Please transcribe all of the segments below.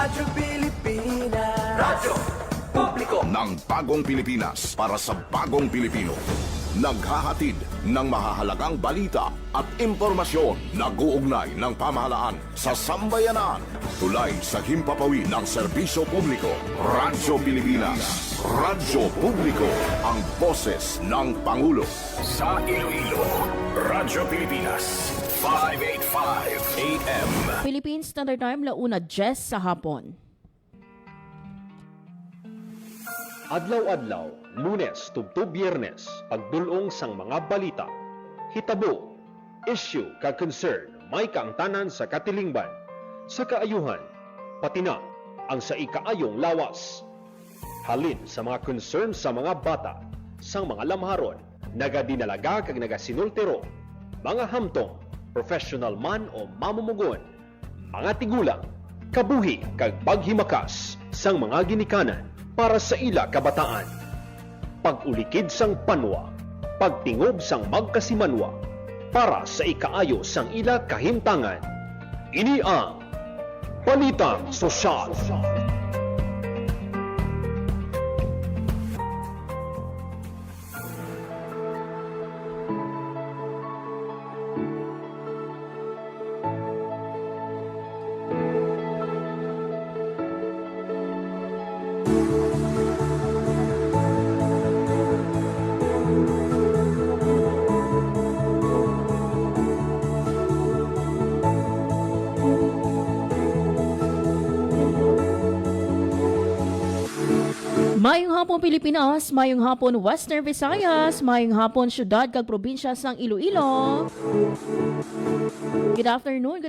Radyo Pilipinas. Radyo Publiko ng bagong Pilipinas para sa bagong Pilipino. Naghahatid ng mahahalagang balita at impormasyon na guugnay ng pamahalaan sa sambayanan. Tulay sa himpapawid ng serbisyo publiko. Radyo Pilipinas. Radyo Publiko. Ang boses ng Pangulo. sa Iloilo. Radyo Pilipinas 585 AM. Philippine Standard Time, 1:10 sa hapon. Adlaw-adlaw, Lunes tubto Biyernes, pagdulong sang mga balita. Hitabo, issue kag concern, may kaangtanan sa katilingban, sa kaayuhan, pati na ang sa ikaayong lawas. Halin sa mga concern sa mga bata, sang mga lamharon, nagadinalaga kag nagasinultero, mga hamtong, professional man o mamumugon, mga tigulang, kabuhi kag paghimakas sang mga ginikanan para sa ila kabataan. Pag-ulikid sang panwa, pagtingob sang magkasimanwa, para sa ikaayo sang ila kahimtangan. Ini ang Balitang Sosyal. Mayong hapon Pilipinas, mayong hapon Western Visayas, mayong hapon syudad kag probinsya sang Iloilo. Good afternoon.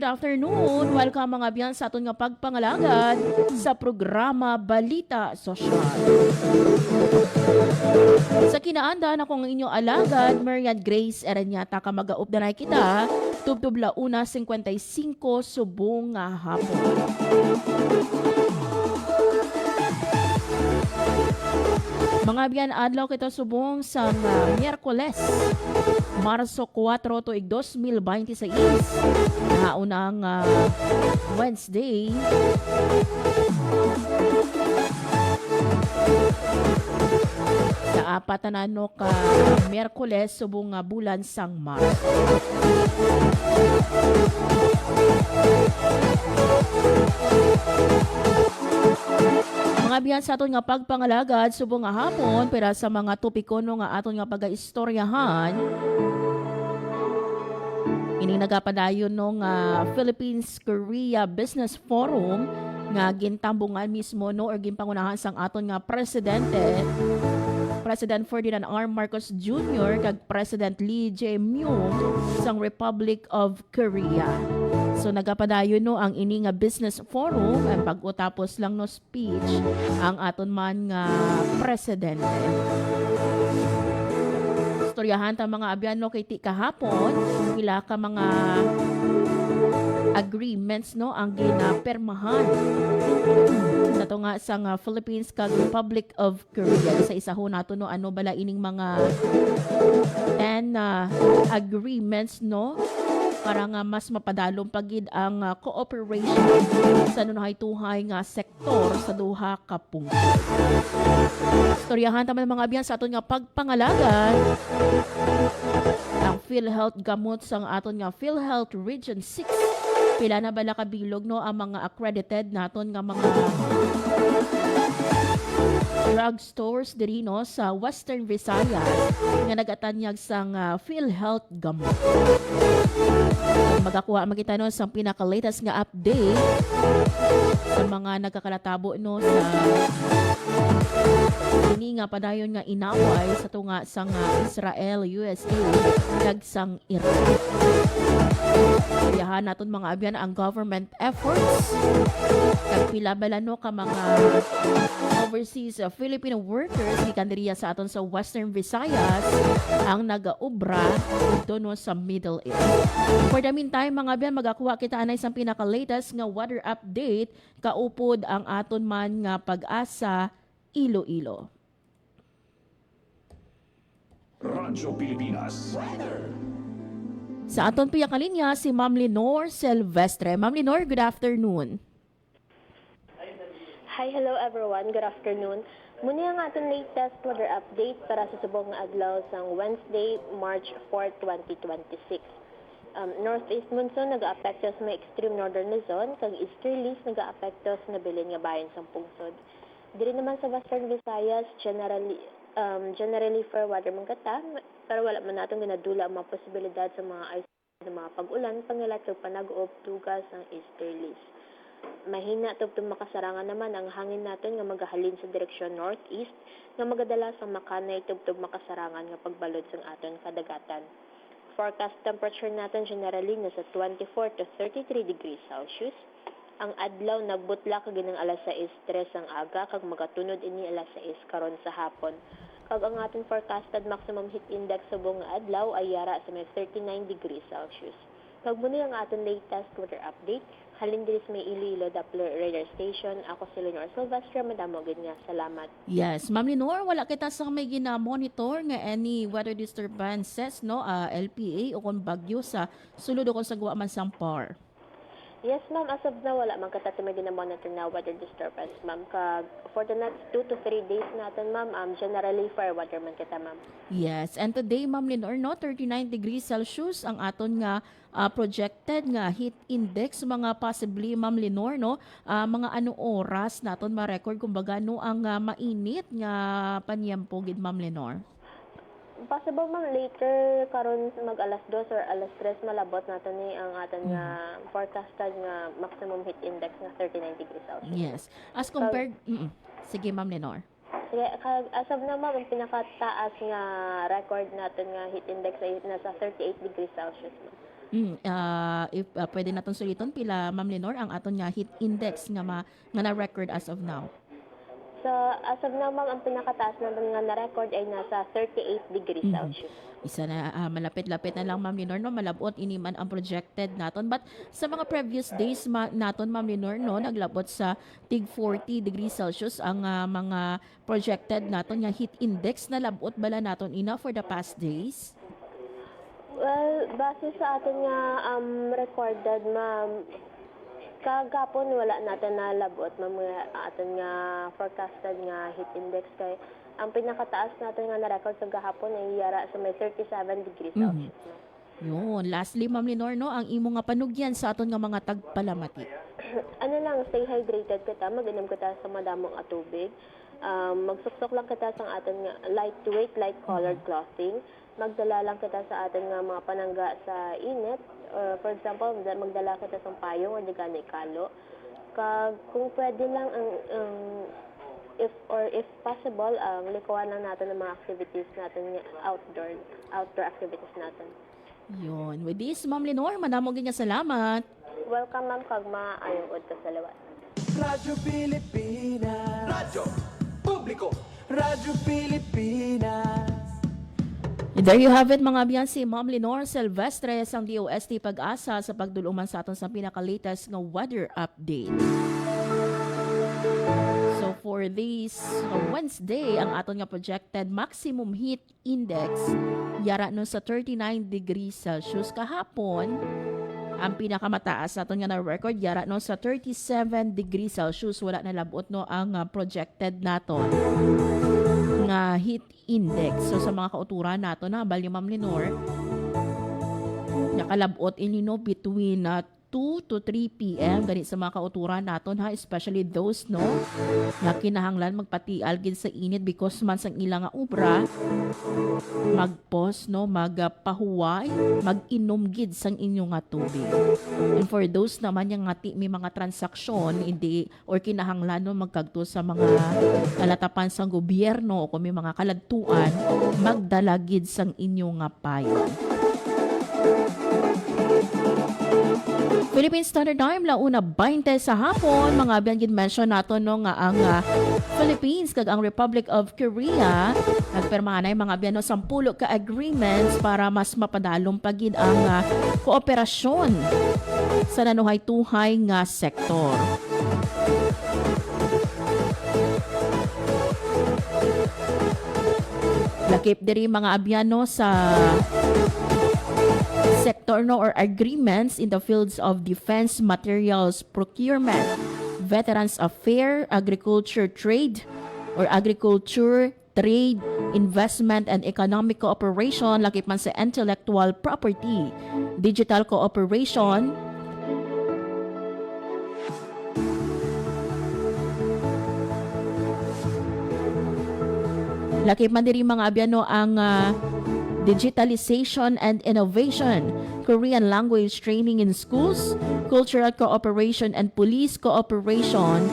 Welcome mga biyan sa aton nga pagpangalagad sa programa Balita Sosyal. Sa kinaandan akong inyong alagad, Marian Grace Eranyata, kamagaop na kita, tubtubla 1:55 subong nga hapon. Mga biyan adlaw kita subong sa Miyerkules, Marso 4 tuig 2026, naunang Wednesday. Sa apat na ka Miyerkules subong bulan sang Marso. Mga biyan sa aton nga pagpangalagad subong nga hapon pero sa mga topiko no nga aton nga pagaistoryahan. Ini nagapadayon no nga Philippines-Korea Business Forum nga gintambungan mismo no or ginpangunahan sang aton nga presidente, President Ferdinand R. Marcos Jr. kag President Lee Jae-myung sang Republic of Korea. So nagapadayon no ang ini nga business forum ang pag-utapos lang no speech ang aton man nga presidente. Istoryahan ta mga abyan no kay ti kahapon pila ka mga agreements no ang ginapermahan nato nga sa Philippines kag Republic of Korea. Sa isa ho nato no ano bala ining mga 10 agreements no para nga mas mapadalong pagid ang cooperation sa nunahay-tuhay nga sektor sa duha ka pungko. Istoryahan taman mga abyan sa aton nga pagpangalagan ang PhilHealth gamot sang aton nga PhilHealth Region 6. Pila na bala kabilog no ang mga accredited naton nga mga drugstores diri no sa Western Visayas nga nagatanyag sang PhilHealth gamot. Magakuha makita no sa pinaka-latest nga update sa mga nagkakalatabo no sa ini nga padayon nga inaway sa tunga sang Israel, USA kag sang Iran. Yahan naton mga abyan ang government efforts kag pila bala no ka mga overseas Filipino workers gikan diriya sa aton sa Western Visayas ang nagaobra dito no sa Middle East. For the meantime mga abyan magakuha kita anay sa pinaka-latest nga weather update kaupod ang aton man nga Pag-asa Iloilo. Radyo Pilipinas. Sa aton piya kalinya si Ma'am Lenore Silvestre. Ma'am Lenore, good afternoon. Hi, hello everyone. Good afternoon. Muna ang ating latest weather update para sa subong nga adlaw sang Wednesday, March 4, 2026. Northeast monsoon nag-aapekto sa may extreme northern Luzon, kag easterlies nag-aapekto sa nabilin nga bayan sang pungsod. Diri naman sa Western Visayas, generally fair weather man kata, pero wala man natong ginadula ang mga posibilidad sa mga isolated na mga pag-ulan, pangilat kag panag-uop tugas ang easterlies. Mahina tubtong makasarangan naman ang hangin natin nga magahalin sa direksyon northeast nga magadala sa makanay tubtong makasarangan nga pagbalod sang aton kadagatan. Forecast temperature natin generally nasa 24 to 33 degrees Celsius. Ang adlaw nagbutla kag ginang alas 6:03 ang aga kag magatunod ini alas 6 karon sa hapon. Kag ang aton forecasted maximum heat index sa buong adlaw ay yara sa may 39 degrees Celsius. Kag muna ang aton latest weather update. Halin diri sa may Iloilo Doppler Radar Station. Ako si Lenore Silvestre. Madamo gid nga. Salamat. Yes, Ma'am Lenore, wala kita sa may gina-monitor nga any weather disturbances, no? LPA o kung bagyo sa sulod o kung sa Guaman Sampar. Yes, ma'am. As of now, wala man kata may gina-monitor na weather disturbance, ma'am. Kag for the next 2 to 3 days natin, ma'am, generally fair weather man kita, ma'am. Yes, and today, Ma'am Lenore, no, 39 degrees Celsius ang aton nga projected nga heat index, mga possibly, Ma'am Lenore, no, mga ano oras naton ma-record, kumbaga, no, ang mainit nga panyempo gid, Ma'am Lenore? Possible, ma'am, later karon mag alas 2 or alas 3 malabot natin ni ang aton nga forecasted nga maximum heat index nga 39 degrees Celsius. Yes. As compared, sige, Ma'am Lenore. Sige, as of now, ma'am, ang pinakataas nga record natin nga heat index ay nasa 38 degrees Celsius, ma'am. If pwede naton suliton pila, Ma'am Lenore, ang aton nga heat index nga nga na-record as of now. So, as of now, ma'am, ang pinakataas natin nga na-record ay nasa 38 degrees Celsius. Isa na malapit-lapit na lang, Ma'am Lenore, no, malabot ini man ang projected naton, but sa mga previous days naton, Ma'am Lenore, no, naglabot sa tig 40 degrees Celsius ang mga projected naton nga heat index. Na labot bala naton ina for the past days? Well, base sa atin nga recorded, ma'am, kagapon wala natin nalabot, ma'am, atin nga forecasted nga heat index kay ang pinakataas natin nga na-record sa gahapon ay yara sa may 37 degrees Celsius. Yun. Lastly, Ma'am Lenore, no, ang imo nga panugyan sa aton nga mga tagpalamati. Ano lang, stay hydrated kita, mag-inom kita sa madamong tubig. Magsuksok lang kita sa atin nga lightweight, light-colored clothing. Magdala lang kita sa atin nga mga panangga sa init. For example, magdala kita sa payong o digani kalo. Kung pwede lang if possible, likuan lang natin ng mga activities natin, outdoor activities natin. Yun. With this, Ma'am Lenore, madamo nga salamat. Welcome, ma'am, kag maayong ka sa liwat. Radyo Pilipinas. Radyo Publiko. Radyo Pilipinas. And there you have it, mga biyan, si Ma'am Lenore Silvestre sang DOST Pag-asa sa pagduluman sa aton sa pinaka-latest nga weather update. So for this Wednesday, ang aton nga projected maximum heat index yara no sa 39 degrees Celsius. Kahapon, ang pinakamataas naton nga na record yara no sa 37 degrees Celsius. Wala na labot no ang projected naton nga heat index. So sa mga kauturan nato na bali, Ma'am Lenore, nakalabot ini no between 2 to 3 p.m. ganit sa mga kauturan naton, ha, especially those no nga kinahanglan magpatial gid sa init because man sang ilang nga obra magpos no magpahuway, mag-inom gid sang inyong nga tubig. And for those naman yang ngati may mga transaksyon hindi or kinahanglan no magkadto sa mga kalatapan sang gobyerno o kung may mga kaladtuan, magdala gid sang inyong nga payo. Philippine Standard Time, launa 20 sa hapon. Mga biyan mention nato no nga ang Philippines kag ang Republic of Korea nagpermahan ay mga biyan no 10 ka agreements para mas mapadalong pagid ang kooperasyon sa nanuhay-tuhay nga sektor. Lakip diri mga abyano sa sector no or agreements in the fields of defense materials procurement, Veterans Affairs, Agriculture Trade, Investment and Economic Cooperation, lakip man sa Intellectual Property, Digital Cooperation, lakip man diri mga abyano ang Digitalization and Innovation, Korean Language Training in Schools, Cultural Cooperation and Police Cooperation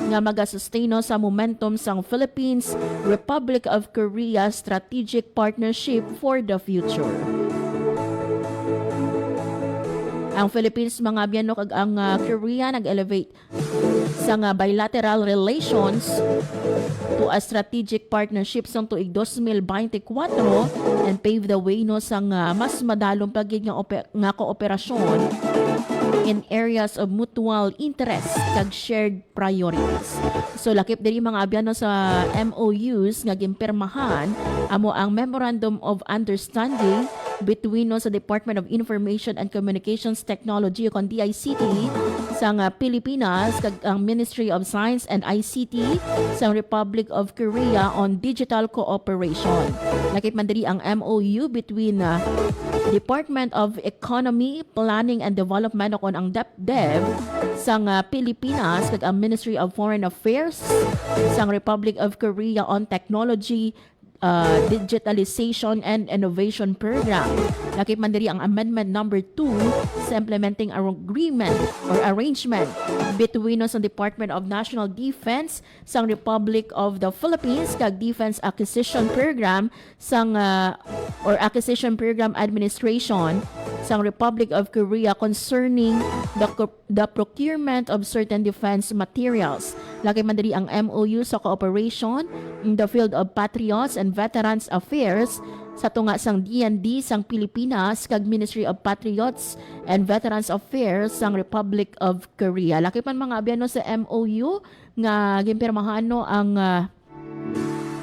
nga magasusteno sa momentum sang Philippines, Republic of Korea Strategic Partnership for the Future. Ang Philippines mga abyano kag ang Korea nag-elevate sa bilateral relations to a strategic partnership sa tuig 2024 and pave the way no sang mas madalong pagiging nga kooperasyon in areas of mutual interest kag shared priorities. So lakip diri mga abyano sa MOUs nga gimpirmahan amo ang Memorandum of Understanding between no sa Department of Information and Communications Technology o DICT sa Pilipinas kag ang Ministry of Science and ICT sa Republic of Korea on digital cooperation. Lakip man diri ang MOU between Department of Economy, Planning and Development o ang DepDev sa Pilipinas kag ang Ministry of Foreign Affairs sa Republic of Korea on Technology, Digitalization and Innovation Program. Lakip man diri ang Amendment Number 2 sa implementing agreement or arrangement between sa Department of National Defense sa Republic of the Philippines kag Defense Acquisition Program sang or Acquisition Program Administration sa Republic of Korea concerning the procurement of certain defense materials. Lakip man diri ang MOU sa cooperation in the field of Patriots and Veterans Affairs sa tunga sang DND sang Pilipinas kag Ministry of Patriots and Veterans Affairs sang Republic of Korea. Lakip man mga abyano sa MOU nga gimpirmahan no ang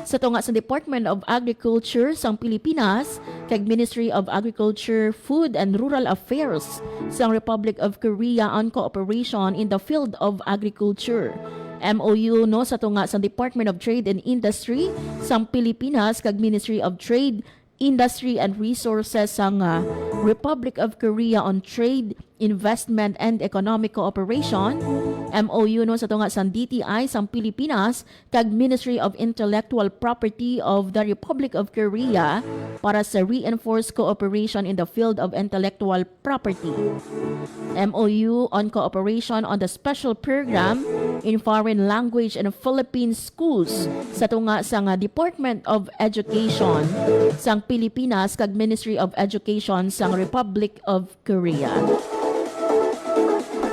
sa tunga sa Department of Agriculture sang Pilipinas kag Ministry of Agriculture, Food and Rural Affairs sang Republic of Korea on cooperation in the field of agriculture. MOU no sa tunga sa Department of Trade and Industry sang Pilipinas kag Ministry of Trade, Industry and Resources sang Republic of Korea on Trade, Investment and Economic Cooperation. MOU no sa tunga sa DTI sang Pilipinas kag Ministry of Intellectual Property of the Republic of Korea para sa reinforced cooperation in the field of intellectual property. MOU on cooperation on the special program in foreign language and Philippine schools sa tunga sa Department of Education sang Pilipinas kag Ministry of Education sang Republic of Korea.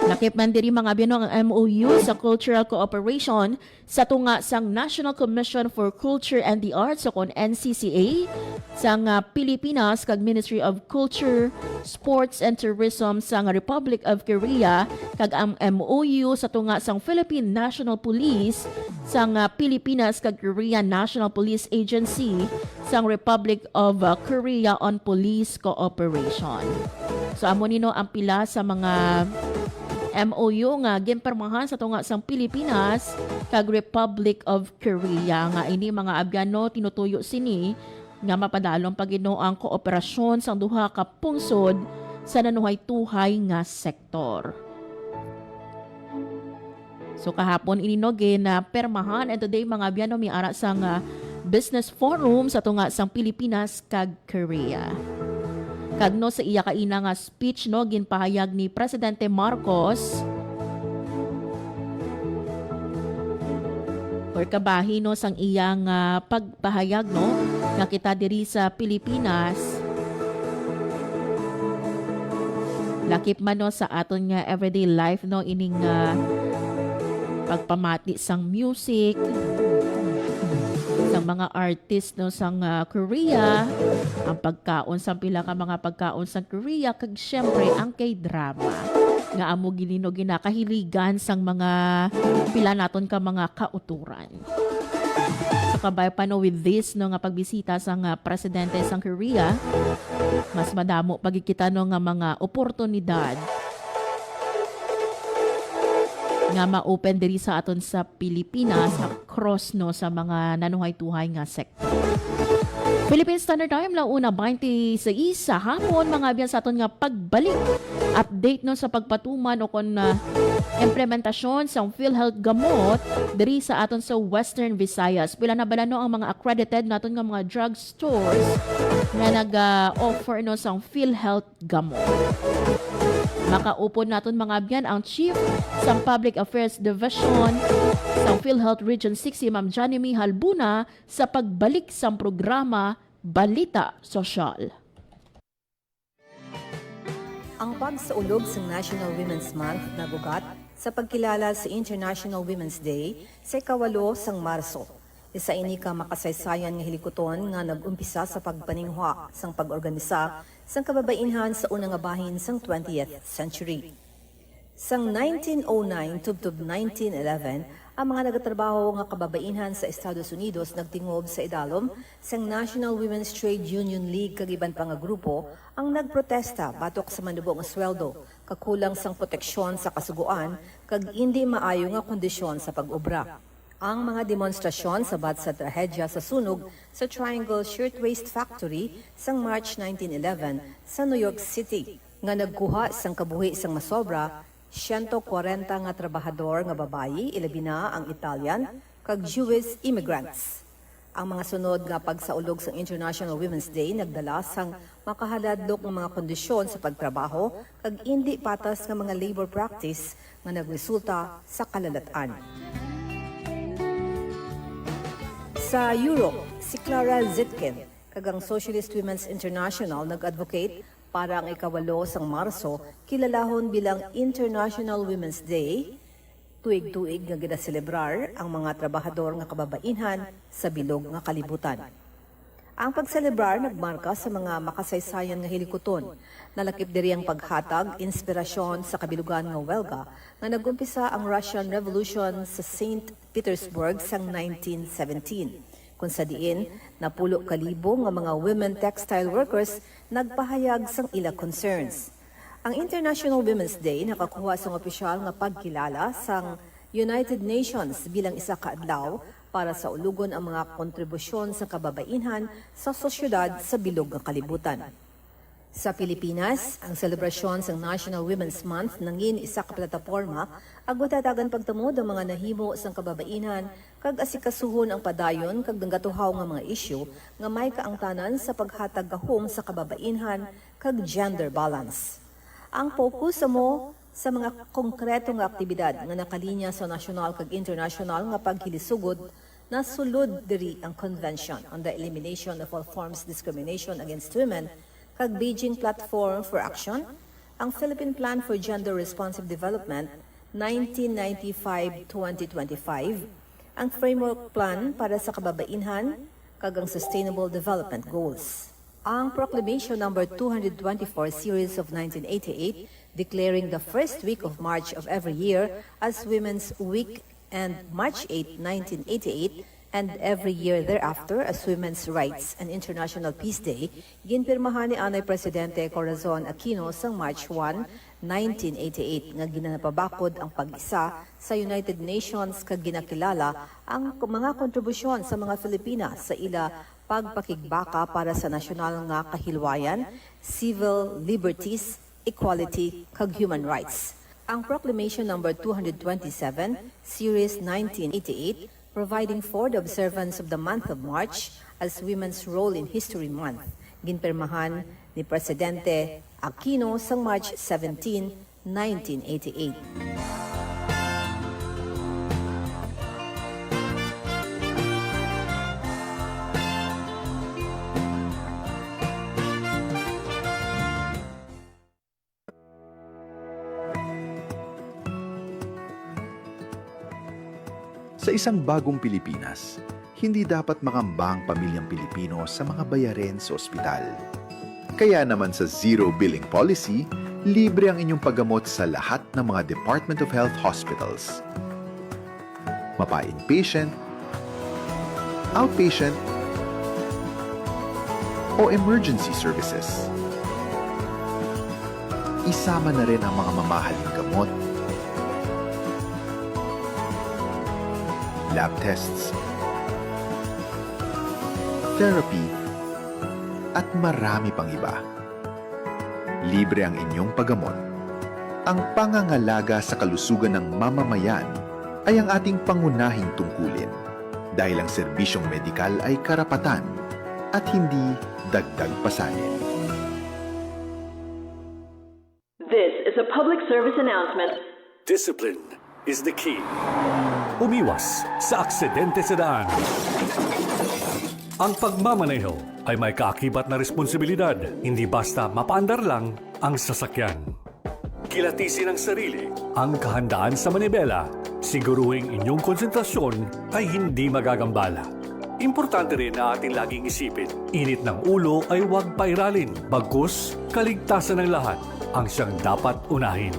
Lakip man diri mga abyano ang MOU sa cultural cooperation sa tunga sang National Commission for Culture and the Arts o kon NCCA sang Pilipinas kag Ministry of Culture, Sports and Tourism sang Republic of Korea kag ang MOU sa tunga sang Philippine National Police sang Pilipinas kag Korean National Police Agency sang Republic of Korea on police cooperation. So amo nino ang pila sa mga MOU nga gimpirmahan sa tunga sang Pilipinas kag Republic of Korea nga ini mga abyano tinutuyo sini nga mapadalong pagino ang kooperasyon sang duha ka pungsod sa nanuhay-tuhay nga sektor. So kahapon ini no na permahan and today mga abyano mi ara sang business forum sa tunga sang Pilipinas kag Korea. Kagno sa iya kaina nga speech no ginpahayag ni Presidente Marcos or kabahin no sang iyang pagpahayag no nga kita diri sa Pilipinas lakip man no sa aton nga everyday life no ining pagpamati sang music sang mga artist no sang Korea, ang pagkaon sang pila ka mga pagkaon sang Korea kag syempre ang K-drama nga amo ginino ginakahiligan sang mga pila naton ka mga kauturan. So kabay pa no with this no nga pagbisita sang presidente sang Korea, mas madamo pagikita no nga mga oportunidad nga ma-open diri sa aton sa Pilipinas nga cross no sa mga nanuhay-tuhay nga sektor. Philippine Standard Time launa 20 sa hapon mga biyan sa aton nga pagbalik. Update no sa pagpatuman o kon implementasyon sa PhilHealth gamot diri sa aton sa Western Visayas. Pila na bala no ang mga accredited naton nga mga drug stores nga nag-offer no sa PhilHealth gamot. Makaupod naton mga biyan ang Chief sa Public Affairs Division sa PhilHealth Region 6 si Ma'am Janemy Halbuna sa pagbalik sa programa Balita Sosyal. Ang pagsaulog sa National Women's Month nagugat sa pagkilala sa International Women's Day sa 8 sang Marso. Isa ini ka makasaysayan nga hilikoton nga nag-umpisa sa pagpaningwa sang pag-organisa sang kababainhan sa unang nga bahin sang 20th century. Sang 1909 tubtob 1911, ang mga nagatrabaho nga kababainhan sa Estados Unidos nagtingob sa idalom sang National Women's Trade Union League kag iban pa nga grupo ang nagprotesta batok sa manubo nga sweldo, kakulang sang proteksyon sa kasuguan kag hindi maayo nga kondisyon sa pag-obra. Ang mga demonstrasyon sabat sa trahedya sa sunog sa Triangle Shirtwaist Factory sang March 1911 sa New York City nga nagkuha sang kabuhi sang masobra 140 nga trabahador nga babayi, ilabi na ang Italian kag Jewish immigrants. Ang mga sunod nga pagsaulog sa International Women's Day nagdala sang makahaladlok ng mga kondisyon sa pagtrabaho kag hindi patas nga mga labor practice nga nagresulta sa kalalatan. Sa Europe, si Clara Zetkin, kagang Socialist Women's International, nag-advocate para ang 8 sang Marso kilalahon bilang International Women's Day, tuig-tuig nga ginaselebrar ang mga trabahador nga kababainhan sa bilog nga kalibutan. Ang pagselebrar nagmarka sa mga makasaysayan nga hilikoton, nalakip diri ang paghatag, inspirasyon sa kabilugan nga welga nga nagumpisa ang Russian Revolution sa St. Petersburg sang 1917, kung sa diin napulo kalibo nga mga women textile workers nagpahayag sang ila concerns. Ang International Women's Day nakakuha sang opisyal nga pagkilala sang United Nations bilang isa ka adlaw para sa ulugon ang mga kontribusyon sa kababainhan sa sosyedad sa bilog nga kalibutan. Sa Pilipinas, ang selebrasyon sa National Women's Month nangin isa ka plataporma agutatagan pagtamod ang mga nahimo sang kababainhan kag asikasuhon ang padayon kag nanggatuhaw nga mga isyu nga may kaangtanan sa paghatag gahom sa kababainhan kag gender balance. Ang focus mo sa mga konkreto nga aktibidad nga nakalinya sa nasyonal kag international nga paghilisugod na sulod diri ang Convention on the Elimination of All Forms of Discrimination Against Women kag Beijing Platform for Action, ang Philippine Plan for Gender Responsive Development 1995-2025, ang Framework Plan para sa Kababainhan kag ang Sustainable Development Goals. Ang Proclamation No. 224 Series of 1988 declaring the first week of March of every year as Women's Week and March 8, 1988, and every year thereafter as Women's Rights and International Peace Day, ginpirmahan ni Anay Presidente Corazon Aquino sang March 1, 1988, nga ginanapabakod ang pag-isa sa United Nations kag ginakilala ang mga kontribusyon sa mga Filipina sa ila pagpakigbaka para sa nasyonal nga kahilwayan, civil liberties, equality, kag human rights. Ang Proclamation No. 227, Series 1988, providing for the observance of the month of March as Women's Role in History Month, ginpermahan ni Presidente Aquino sang March 17, 1988. Sa isang bagong Pilipinas, hindi dapat makamba ang pamilyang Pilipino sa mga bayarin sa ospital. Kaya naman sa Zero Billing Policy, libre ang inyong paggamot sa lahat ng mga Department of Health hospitals. Mapa-inpatient, outpatient, o emergency services. Isama na rin ang mga mamahaling gamot, lab tests, therapy, at marami pang iba. Libre ang inyong paggamot. Ang pangangalaga sa kalusugan ng mamamayan ay ang ating pangunahing tungkulin dahil ang serbisyong medikal ay karapatan at hindi dagdag pasanin. This is a public service announcement. Discipline is the key. Umiwas sa aksidente sa daan. Ang pagmamaneho ay may kaakibat na responsibilidad. Hindi basta mapaandar lang ang sasakyan. Kilatisin ang sarili, ang kahandaan sa manibela. Siguruhing inyong konsentrasyon ay hindi magagambala. Importante rin na ating laging isipin, init ng ulo ay huwag pairalin. Bagkus, kaligtasan ng lahat ang siyang dapat unahin.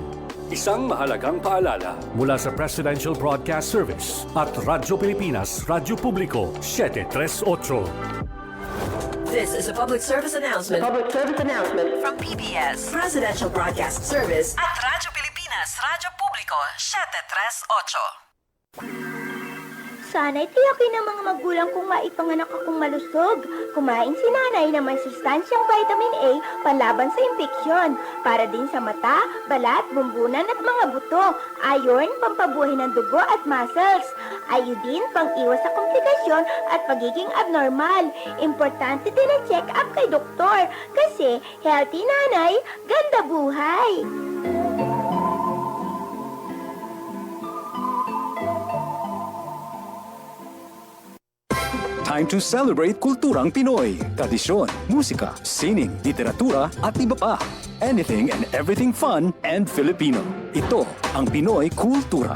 Isang mahalagang paalala mula sa Presidential Broadcast Service at Radyo Pilipinas, Radyo Publiko, 738. This is a public service announcement. Public service announcement from PBS, Presidential Broadcast Service at Radyo Pilipinas, Radyo Publiko, 738. Sana'y tiyakin ng mga magulang kong maipanganak akong malusog. Kumain si nanay ng may sustansyang vitamin A panlaban sa impeksyon. Para din sa mata, balat, bumbunan at mga buto. Iron, pampabuhay ng dugo at muscles. Iodine, pang-iwas sa komplikasyon at pagiging abnormal. Importante din ang check-up kay doktor. Kasi healthy nanay, ganda buhay. Time to celebrate kulturang Pinoy, tradisyon, musika, sining, literatura at iba pa. Anything and everything fun and Filipino. Ito ang Pinoy Kultura.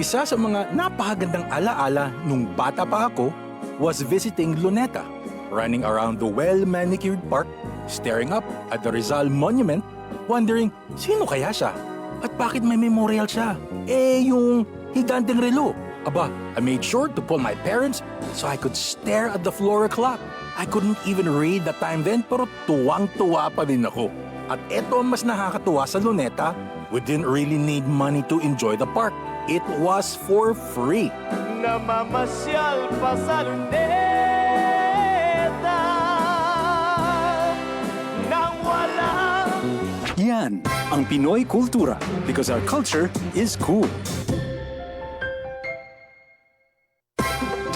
Isa sa mga napakagandang alaala nung bata pa ako was visiting Luneta, running around the well-manicured park, staring up at the Rizal Monument, wondering sino kaya siya at bakit may memorial siya. Yung higanteng relo. Aba, I made sure to pull my parents so I could stare at the floor clock. I couldn't even read the time then pero tuwang-tuwa pa din ako. At eto ang mas nakakatuwa sa Luneta, we didn't really need money to enjoy the park. It was for free. Namamasyal pa sa luneta nang wala. Yan ang Pinoy Kultura because our culture is cool.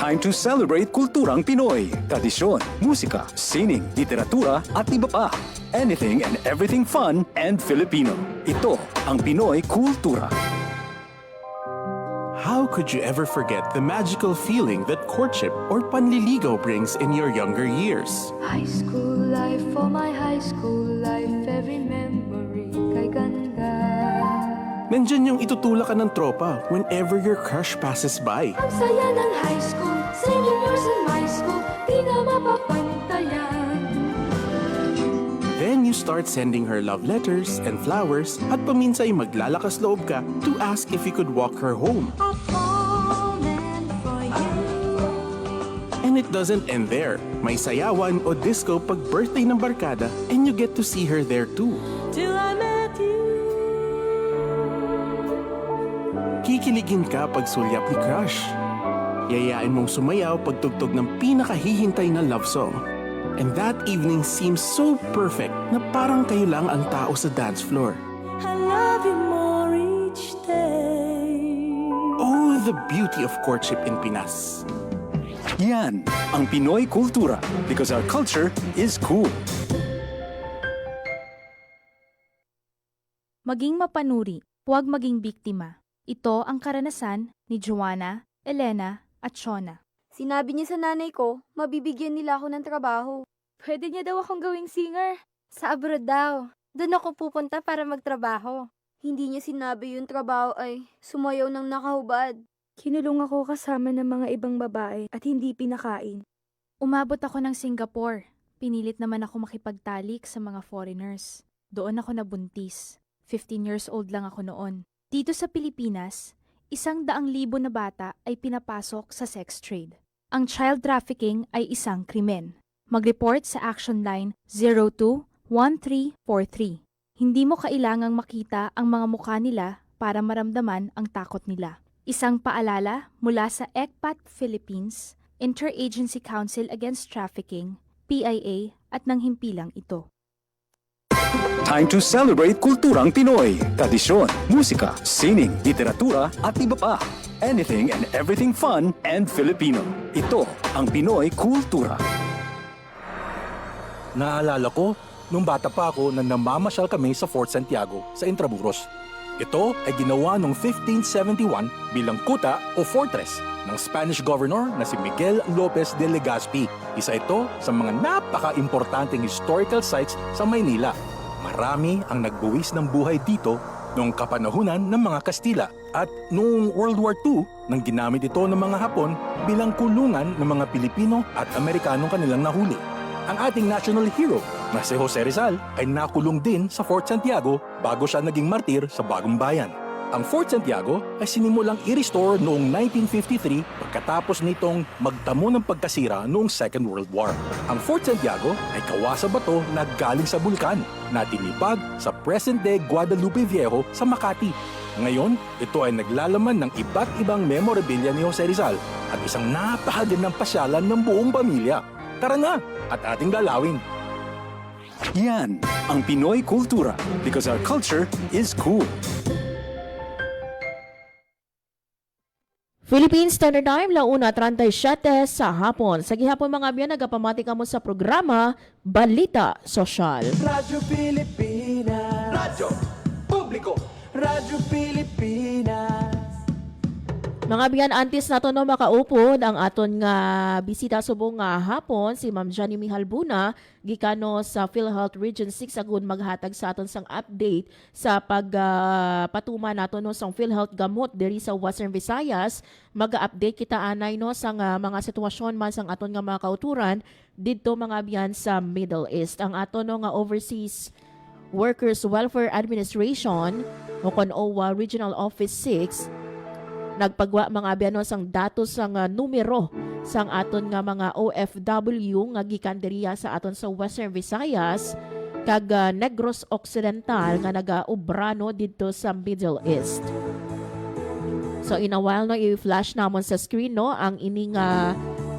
Time to celebrate kulturang Pinoy, tradisyon, musika, sining, literatura at iba pa. Anything and everything fun and Filipino. Ito ang Pinoy Kultura. How could you ever forget the magical feeling that courtship or panliligaw brings in your younger years? High school life, for my high school life, every memory kay ganda. Nandyan yung itutulak ka ng tropa whenever your crush passes by. Ang saya ng high school, senior years in my school, di na mapapantayan. Then you start sending her love letters and flowers at paminsay maglalakas loob ka to ask if you could walk her home. And it doesn't end there. May sayawan o disco pag birthday ng barkada and you get to see her there too. Till I met you. Kikiligin ka pag sulyap ni crush. Yayain mong sumayaw pag tugtog ng pinakahihintay na love song. And that evening seems so perfect na parang kayo lang ang tao sa dance floor. I love you more each day. Oh, the beauty of courtship in Pinas. Yan ang Pinoy Kultura because our culture is cool. Maging mapanuri, huwag maging biktima. Ito ang karanasan ni Joanna, Elena at Shona. Sinabi niya sa nanay ko, mabibigyan nila ako ng trabaho. Pwede niya daw akong gawing singer. Sa abroad daw. Doon ako pupunta para magtrabaho. Hindi niya sinabi yung trabaho ay sumayaw ng nakahubad. Kinulong ako kasama ng mga ibang babae at hindi pinakain. Umabot ako ng Singapore. Pinilit naman ako makipagtalik sa mga foreigners. Doon ako nabuntis. 15 years old lang ako noon. Dito sa Pilipinas, 100,000 na bata ay pinapasok sa sex trade. Ang child trafficking ay isang krimen. Mag-report sa Action Line 02-1343. Hindi mo kailangang makita ang mga mukha nila para maramdaman ang takot nila. Isang paalala mula sa ECPAT Philippines, Interagency Council Against Trafficking, PIA at ng himpilang ito. Time to celebrate kulturang Pinoy. Tradisyon, musika, sining, literatura at iba pa. Anything and everything fun and Filipino. Ito ang Pinoy Kultura. Naalala ko, nung bata pa ako na namamasyal kami sa Fort Santiago sa Intramuros. Ito ay ginawa noong 1571 bilang kuta o fortress ng Spanish governor na si Miguel Lopez de Legazpi. Isa ito sa mga napaka-importanting historical sites sa Maynila. Marami ang nagbuwis ng buhay dito noong kapanahunan ng mga Kastila at noong World War II nang ginamit ito ng mga Hapon bilang kulungan ng mga Pilipino at Amerikanong kanilang nahuli. Ang ating national hero na si Jose Rizal ay nakulong din sa Fort Santiago bago siya naging martir sa Bagong Bayan. Ang Fort Santiago ay sinimulang i-restore noong 1953 pagkatapos nitong magtamo ng pagkasira noong Second World War. Ang Fort Santiago ay kawasa bato na galing sa bulkan na tinipag sa present-day Guadalupe Viejo sa Makati. Ngayon, ito ay naglalaman ng iba't ibang memorabilia ni Jose Rizal at isang napakagandang pasyalan ng buong pamilya. Tara na at ating dalawin! Yan ang Pinoy Kultura because our culture is cool. Philippine Standard Time, 1:37 sa hapon. Sa gihapon mga biyan, nagapamati ka mo sa programa Balita Sosyal. Radyo Pilipinas. Radyo Publiko. Radyo Pilipinas. Mga biyan, antes nato no makaupod ang aton nga bisita subong nga hapon si Ma'am Johnny Mihalbuna gikano sa PhilHealth Region 6 agun maghatag sa aton sang update sa pagpatuma nato no sang PhilHealth gamot diri sa Western Visayas. Mag-update kita anay no sang mga sitwasyon man sang aton nga mga kauturan didto mga biyan sa Middle East. Ang aton no nga Overseas Workers Welfare Administration o kon OWA Regional Office 6 nagpagwa mga abyanos ang datos sang numero sang aton nga mga OFW nga gikan diriya sa aton sa Western Visayas kag Negros Occidental nga nagaubrano didto sa Middle East. So in a while no i-flash namon sa screen no ang ining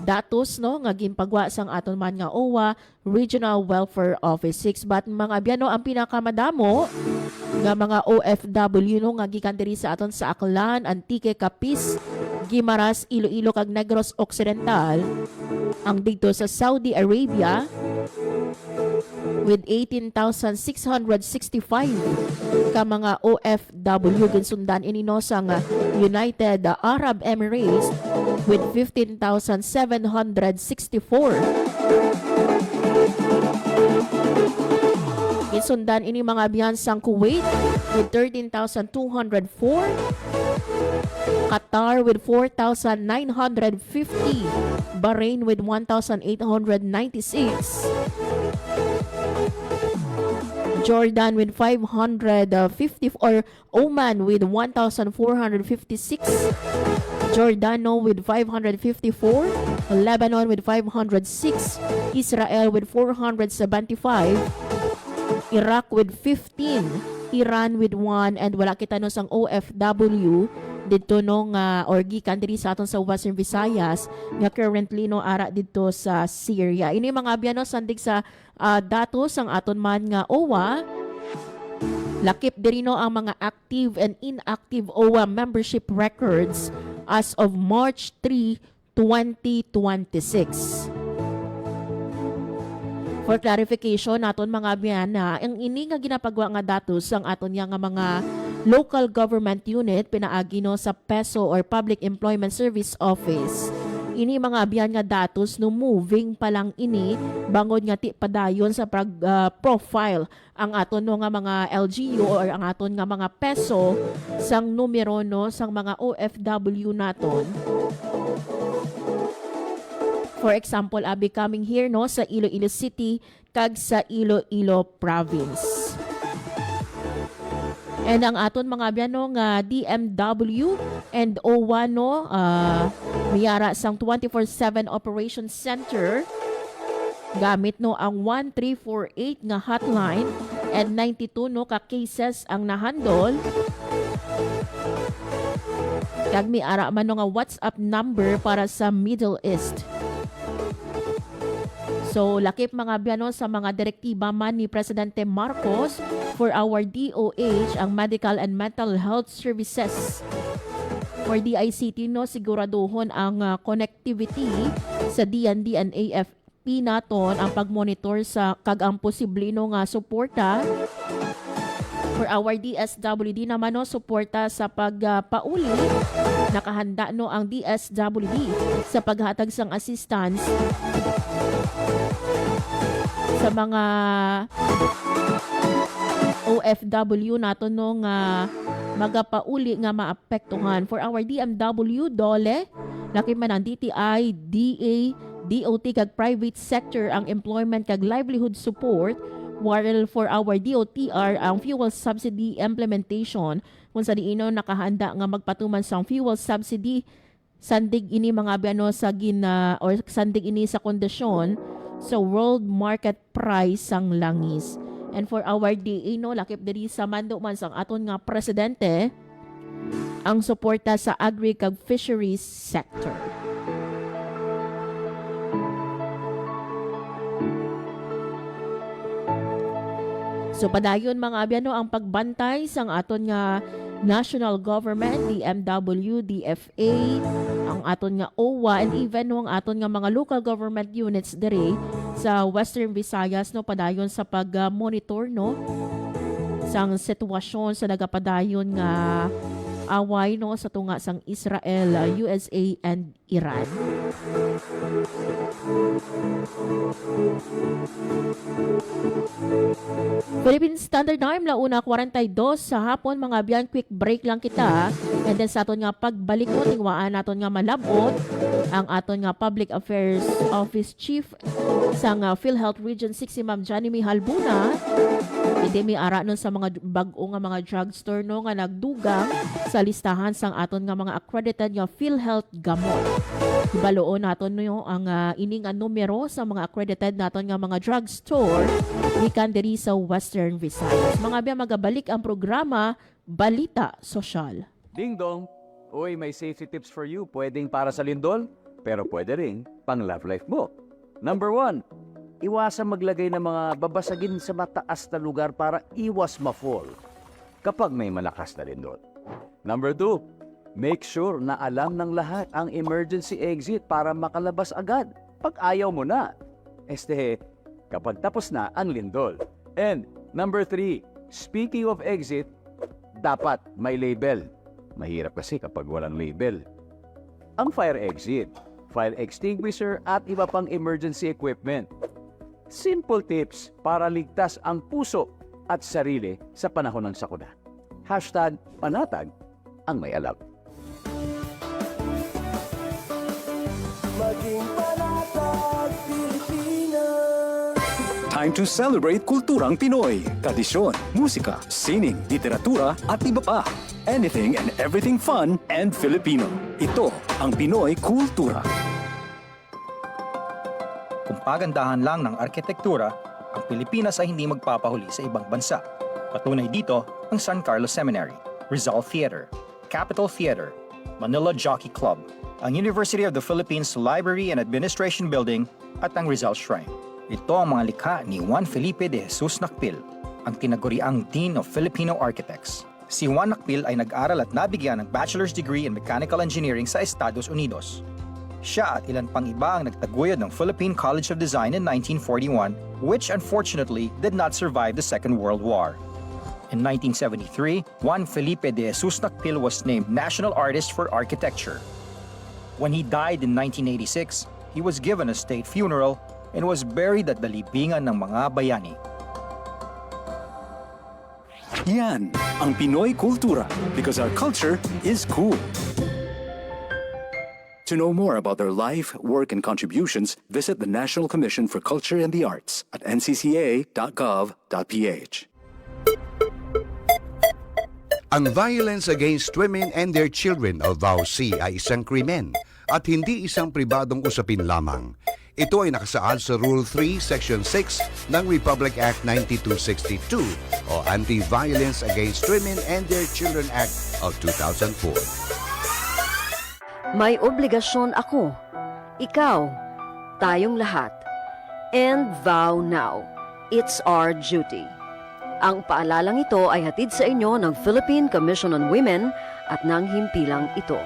datos no nga ginpagwa sang aton man nga OWA Regional Welfare Office 6 but mga abyano ang pinakamadamo nga mga OFW no nga gikan diri sa aton sa Aklan, Antique, Capiz, Guimaras, Iloilo kag Negros Occidental ang dito sa Saudi Arabia with 18,665 ka mga OFW ginsundan ini no sa United Arab Emirates with 15,764. Ginsundan ini mga biyansang Kuwait with 13,204, Qatar with 4,950, Bahrain with 1,896, Jordan with 550 or Oman with 1,456, Jordano with 554, Lebanon with 506, Israel with 475, Iraq with 15, Iran with 1, and wala kita no sang OFW dito no nga or gikan diri sa aton sa Western Visayas nga currently no ara dito sa Syria. Ini mga abyanos sandig sa datos ang aton man nga OWA. Lakip diri no ang mga active and inactive OWA membership records as of March 3, 2026. For clarification naton mga biyan na ang ini nga ginapagwa nga datos ang aton nga mga local government unit pinaagi no sa PESO or Public Employment Service Office. Ini mga biyan nga datos no moving pa lang ini bangod nga ti padayon sa profile ang aton no nga mga LGU or ang aton nga mga PESO sang numero no sang mga OFW naton. For example, abi coming here no sa Iloilo City kag sa Iloilo Province. And ang aton mga biyano nga DMW and OWA no miyara sang 24/7 Operation Center gamit no ang 1348 nga hotline and 92 no ka cases ang nahandol. Kag mi ara man nga WhatsApp number para sa Middle East. So, lakip mga biyano sa mga direktiba man ni Presidente Marcos for our DOH, ang Medical and Mental Health Services. For DICT, no, siguraduhon ang connectivity sa DND and AFP naton ang pagmonitor sa kag ang posible no nga suporta. For our DSWD naman no, suporta sa pagpauli. Nakahanda no ang DSWD sa paghatag sang assistance sa mga OFW nato no nga magapauli nga maapektuhan. For our DMW, DOLE, laki man ang DTI, DA, DOT kag private sector ang employment kag livelihood support, while for our DOTR ang fuel subsidy implementation kung sa diino nakahanda nga magpatuman sa fuel subsidy sandig ini mga biyano sa or sandig ini sa kondisyon sa world market price sang langis. And for our DA, no, lakip diri sa mando man sang aton nga presidente ang suporta sa agri kag fisheries sector. So padayon mga abyan no, ang pagbantay sang aton nga national government, DMW, DFA, ang aton nga OWA, and even no, ang aton nga mga local government units diri sa Western Visayas no, padayon sa pag-monitor no sang sitwasyon sa nagapadayon nga away no sa tunga sang Israel, USA and Iran. Philippine Standard Time launa 42 sa hapon mga biyan, quick break lang kita and then sa aton nga pagbalik mo tingwaan naton nga malabot ang aton nga Public Affairs Office Chief sa nga PhilHealth Region 6 si Ma'am Johnny Halbuna. Hindi mi ara nun sa mga bag-o nga mga drugstore no nga nagdugang sa listahan sang aton nga mga accredited nga PhilHealth gamot. Ibaloon naton no ang ining numero sa mga accredited naton nga mga drugstore gikan diri sa Western Visayas. Mga biya magabalik ang programa Balita Sosyal. Ding dong, uy, may safety tips for you. Pwedeng para sa lindol, pero pwede ring pang love life mo. Number 1, iwasan maglagay ng mga babasagin sa mataas na lugar para iwas ma-fall kapag may malakas na lindol. Number 2, make sure na alam ng lahat ang emergency exit para makalabas agad pag ayaw mo na. Kapag tapos na ang lindol. And number 3, speaking of exit, dapat may label. Mahirap kasi kapag walang label. Ang fire exit, fire extinguisher at iba pang emergency equipment. Simple tips para ligtas ang puso at sarili sa panahon ng sakuna. #panatag ang may alam. Maging panatag Pilipinas. Time to celebrate kulturang Pinoy. Tradisyon, musika, sining, literatura at iba pa. Anything and everything fun and Filipino. Ito ang Pinoy Kultura. Kung pagandahan lang ng arkitektura, ang Pilipinas ay hindi magpapahuli sa ibang bansa. Patunay dito ang San Carlos Seminary, Rizal Theater, Capitol Theater, Manila Jockey Club, ang University of the Philippines Library and Administration Building at ang Rizal Shrine. Ito ang mga likha ni Juan Felipe de Jesus Nakpil, ang tinaguriang Dean of Filipino Architects. Si Juan Nakpil ay nag-aral at nabigyan ng bachelor's degree in mechanical engineering sa Estados Unidos. Siya at ilan pang iba ang nagtaguyod ng Philippine College of Design in 1941, which unfortunately did not survive the Second World War. In 1973, Juan Felipe de Jesus Nakpil was named National Artist for Architecture. When he died in 1986, he was given a state funeral and was buried at the libingan ng mga bayani. Yan ang Pinoy Kultura because our culture is cool. To know more about their life, work, and contributions, visit the National Commission for Culture and the Arts at ncca.gov.ph. Ang violence against women and their children o VAUC ay isang krimen at hindi isang pribadong usapin lamang. Ito ay nakasaad sa Rule 3, Section 6 ng Republic Act 9262 o Anti-Violence Against Women and Their Children Act of 2004. May obligasyon ako, ikaw, tayong lahat. And vow now, it's our duty. Ang paalalang ito ay hatid sa inyo ng Philippine Commission on Women at ng himpilang ito.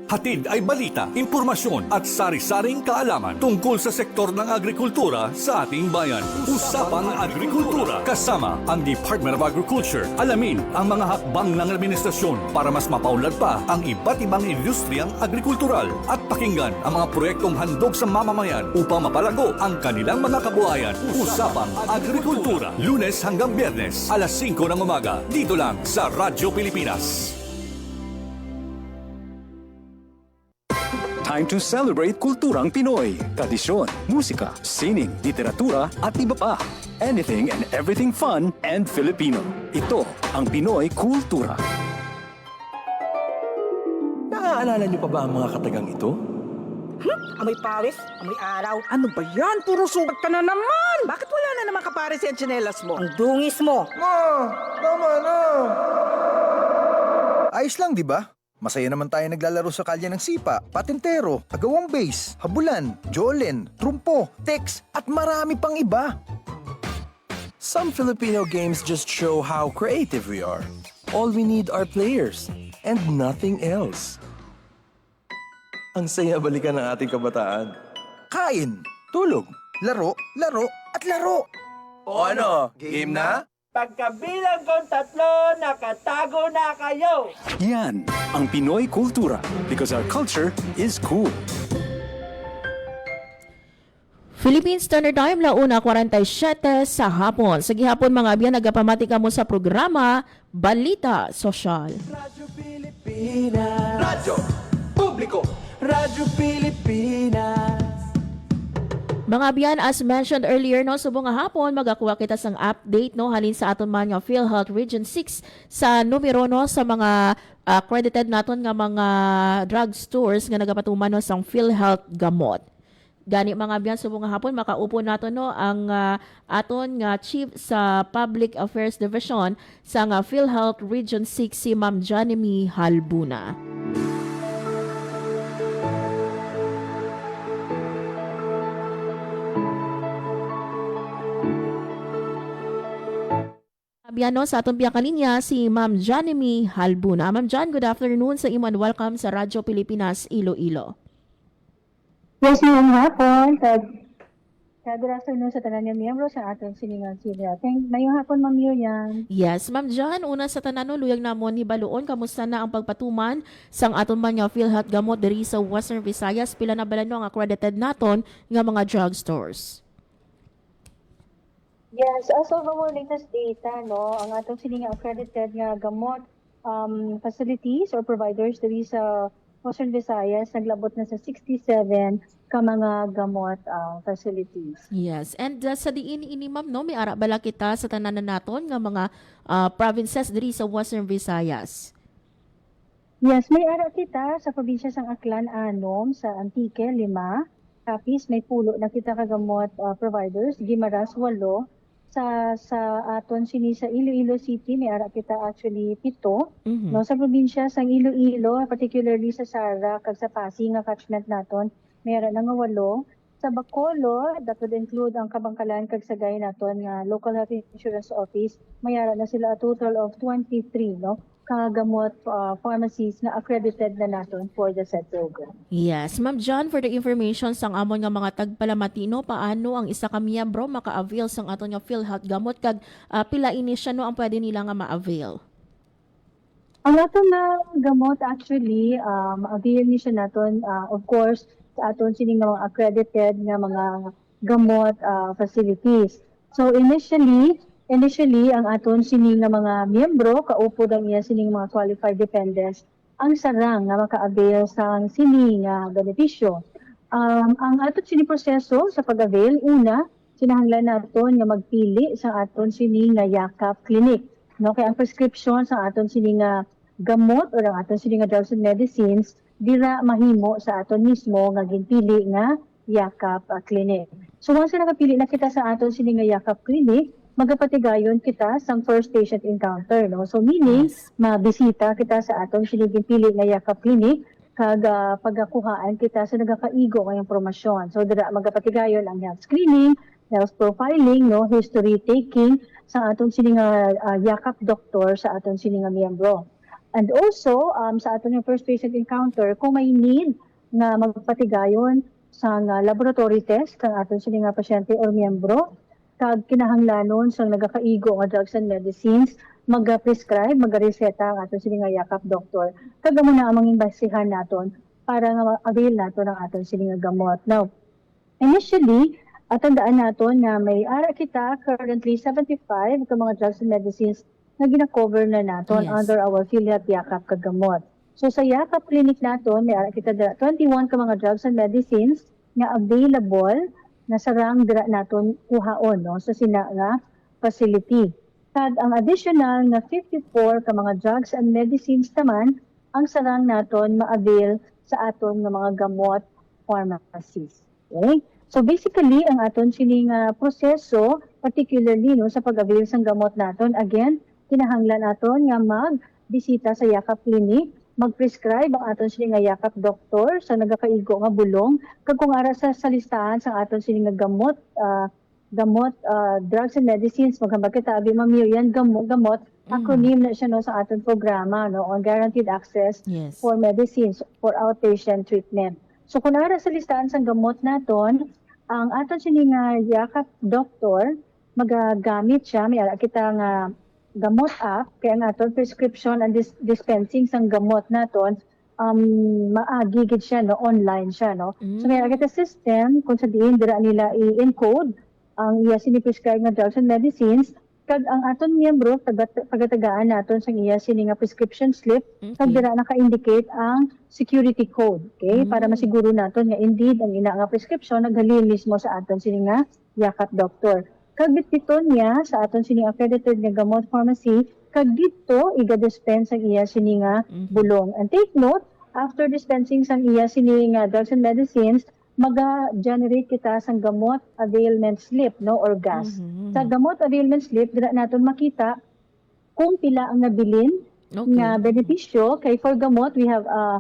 Hatid ay balita, impormasyon at sari-saring kaalaman tungkol sa sektor ng agrikultura sa ating bayan. Usapang Agrikultura kasama ang Department of Agriculture. Alamin ang mga hakbang ng administrasyon para mas mapaunlad pa ang iba't ibang industriyang agrikultural at pakinggan ang mga proyektong handog sa mamamayan upang mapalago ang kanilang mga kabuhayan. Usapang Agrikultura, Lunes hanggang Biyernes, alas 5 ng umaga, dito lang sa Radyo Pilipinas. Time to celebrate kulturang Pinoy. Tradisyon, musika, sining, literatura at iba pa. Anything and everything fun and Filipino. Ito ang Pinoy Kultura. Naaalala niyo pa ba ang mga katagang ito? Amoy pawis, amoy araw. Ano ba yan? Puro sugat ka na naman. Bakit wala na naman kapares yung tsinelas mo? Ang dungis mo. Ma, tama na. Ayos lang, di ba? Masaya naman tayo naglalaro sa kalye ng sipa, patintero, agawang base, habulan, jolen, trumpo, text, at marami pang iba. Some Filipino games just show how creative we are. All we need are players and nothing else. Ang saya balikan ng ating kabataan. Kain, Tulog. laro, laro, at laro. O ano, game na? Pagkabilang kong 3, nakatago na kayo. Yan ang Pinoy Kultura because our culture is cool. Philippine Standard Time, 1:47 sa hapon. Sa gihapon mga abyan, nagapamati ka mo sa programa Balita Sosyal. Radyo Pilipinas. Radyo Publiko. Radyo Pilipinas. Mga abyan, as mentioned earlier, no, subong nga hapon, magakuha kita sang update, no, halin sa aton man nga PhilHealth Region 6 sa numero, no, sa mga accredited naton nga mga drugstores nga nagapatuman, no, sang PhilHealth gamot. Gani mga abyan, subong nga hapon, makaupo nato, no, ang aton nga chief sa Public Affairs Division sa nga PhilHealth Region 6, si Ma'am Janemy Halbuna. Biano sa atong biya kaninya si Ma'am Janemy Halbuna. Ma'am Jan, good afternoon sa imo and welcome sa Radyo Pilipinas Iloilo. Yes, ma'am, hapon. Good afternoon sa tanan nga miyembro sa atong siningan sila. Mayong hapon, Ma'am Miriam. Yes, Ma'am Jan, una sa tanan, luyag namon hibaluon kamusta na ang pagpatuman sang aton man nga PhilHealth gamot diri sa Western Visayas, pila na bala no ang accredited naton nga mga drugstores. Yes, as of our latest data, no, ang atong sininga accredited nga gamot facilities or providers diri sa Western Visayas naglabot na sa 67 ka mga gamot facilities. Yes, and sa diin ini ma'am, no, may ara bala kita sa tanan naton nga mga provinces diri sa Western Visayas. Yes, may ara kita sa probinsya sang Aklan, Anom, sa Antique, 5. Tapos may pulo na kita kagamot providers, Guimaras, 8. Sa aton sini sa Iloilo City may ara kita actually 7, no, sa probinsya sang Iloilo, particularly sa Sara kag sa Pasig nga catchment naton may ara nga 8. Sa Bacolod, that would include ang Kabangkalan kag Sagay naton nga Local Health Insurance Office, may ara na sila a total of 23, no, kagamot pharmacies na accredited na naton for the said program. Yes, Ma'am John, for the information sang amon nga mga tagpalamatino, paano ang isa ka miyembro maka-avail sang aton nga PhilHealth gamot kag pila ini siya no ang pwede nila nga ma-avail? Ang aton na gamot actually avail ni siya naton of course sa aton sining mga accredited nga mga gamot facilities. So initially ang aton sining nga mga miyembro kaupo ang iya sining mga qualified dependents ang sarang nga maka-avail sang sining nga benepisyo. Ang aton sining proseso sa pag-avail, una, sinahanglan naton nga magpili sa aton sining nga yakap clinic. No, kay ang prescription sa aton sining nga gamot o ang aton sining nga drugs and medicines dira mahimo sa aton mismo nga ginpili nga yakap clinic. So once nakapili na kita sa aton sining nga yakap clinic, magapatigayon kita sa first patient encounter, no? So meaning mabisita kita sa atong sinigipili nga yakap clinic kag pagakuhaan kita sa nagakaigo nga impormasyon. So dira magapatigayon ang health screening, health profiling, no, history taking sa atong sini nga yakap doktor sa atong sini nga miyembro. And also sa atong yung first patient encounter kung may need nga magpatigayon sa laboratory test kang atong sini nga pasyente or miyembro kag kinahanglanon sa nagakaigo nga drugs and medicines mag-prescribe, mag-reseta ang aton sini nga yakap doktor. Kag amo na among imbasihan naton para nga avail naton ang aton sini nga gamot. Now, initially, tandaan naton na may ara kita currently 75 ka mga drugs and medicines na gina-cover na naton under our Philiad Yakap kagamot. So sa Yakap Clinic naton, may ara kita 21 ka mga drugs and medicines na available na sarang dira naton kuhaon, no, sa sina nga facility. Kag ang additional na 54 ka mga drugs and medicines naman ang sarang naton ma-avail sa aton nga mga gamot pharmacies. Okay? So basically ang aton sining proseso particularly no sa pag-avail sang gamot naton, again kinahanglan naton nga magbisita sa Yakap Clinic, mag-prescribe ang aton sini nga yakap doktor sa nagakaigo nga bulong kag kung ara sa listahan sa aton sini nga gamot drugs and medicines maghambal kita abi Ma'am Miriam gamot acronym na siya no sa aton programa no on guaranteed access for medicines for outpatient treatment. So kung ara sa listahan sa gamot naton ang aton sini nga yakap doktor magagamit siya may ara kita nga gamot app kaya nga aton prescription and dispensing sang gamot naton maagi gid siya no online siya no. So may kita system kung sa diin dira nila i-encode ang iya sini-prescribe nga drugs and medicines kag ang aton miyembro pagatagaan naton sang iya sini nga prescription slip kag dira naka-indicate ang security code, okay, para masiguro naton nga indeed ang ina nga prescription naghalin mismo sa aton sini nga yakap doktor. Kag bitbiton niya sa aton sini accredited nga gamot pharmacy kag dito iga-dispense ang iya sini nga bulong. And take note, after dispensing sang iya sini nga drugs and medicines, maga-generate kita sang gamot availment slip no or gas. Sa gamot availment slip dira naton makita kung pila ang nabilin nga benepisyo kay for gamot we have a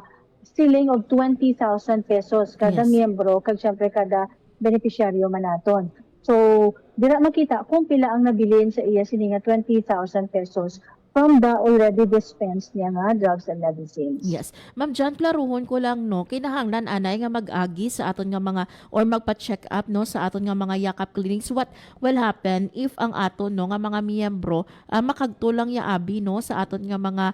ceiling of 20,000 pesos kada miyembro kag syempre kada beneficiaryo man naton. So, dira makita kung pila ang nabilin sa iya sini nga 20,000 pesos from the already dispensed niya nga drugs and medicines. Yes. Ma'am John, klaruhon ko lang no, kinahanglan anay nga mag-agi sa aton nga mga or magpa-check up no sa aton nga mga yakap clinics. What will happen if ang aton no nga mga miyembro makagtulang ya abi no sa aton nga mga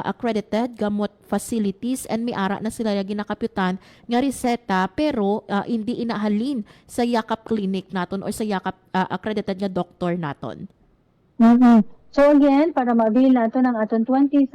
accredited gamot facilities and may ara na sila ginakapitan nga reseta pero hindi inahalin sa yakap clinic naton or sa yakap accredited nga doktor naton. So again, para ma-avail natin ang aton 20,000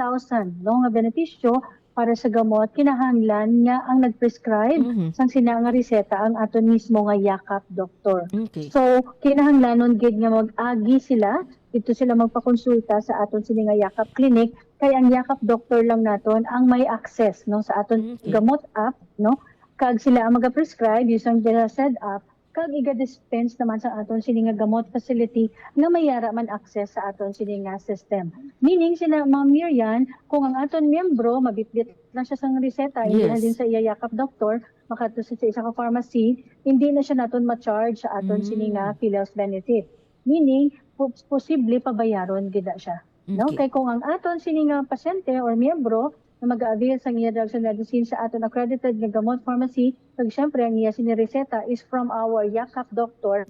no, nga benepisyo para sa gamot, kinahanglan nga ang nag-prescribe sang sina nga reseta ang aton mismo nga yakap doktor. So kinahanglanon gid nga mag-agi sila, dito sila magpakonsulta sa aton sini nga yakap clinic kay ang yakap doktor lang naton ang may access no sa aton gamot app no, kag sila ang maga-prescribe using the said app kag iga-dispense naman sa aton sini nga gamot facility nga mayara man access sa aton sini nga system. Meaning sila Ma'am Miriam, kung ang aton miyembro mabitbit na siya sang reseta, hindi na din sa iya yakap doktor, makato sa isa ka pharmacy, hindi na siya naton ma-charge sa aton sini nga Philios benefit. Meaning posible pabayaron gid siya. No, kay kung ang aton sini nga pasyente or miyembro na mag-avail sa iya drugs and medicine sa aton accredited nga gamot pharmacy, kag syempre ang iya sinireseta is from our yakap doctor.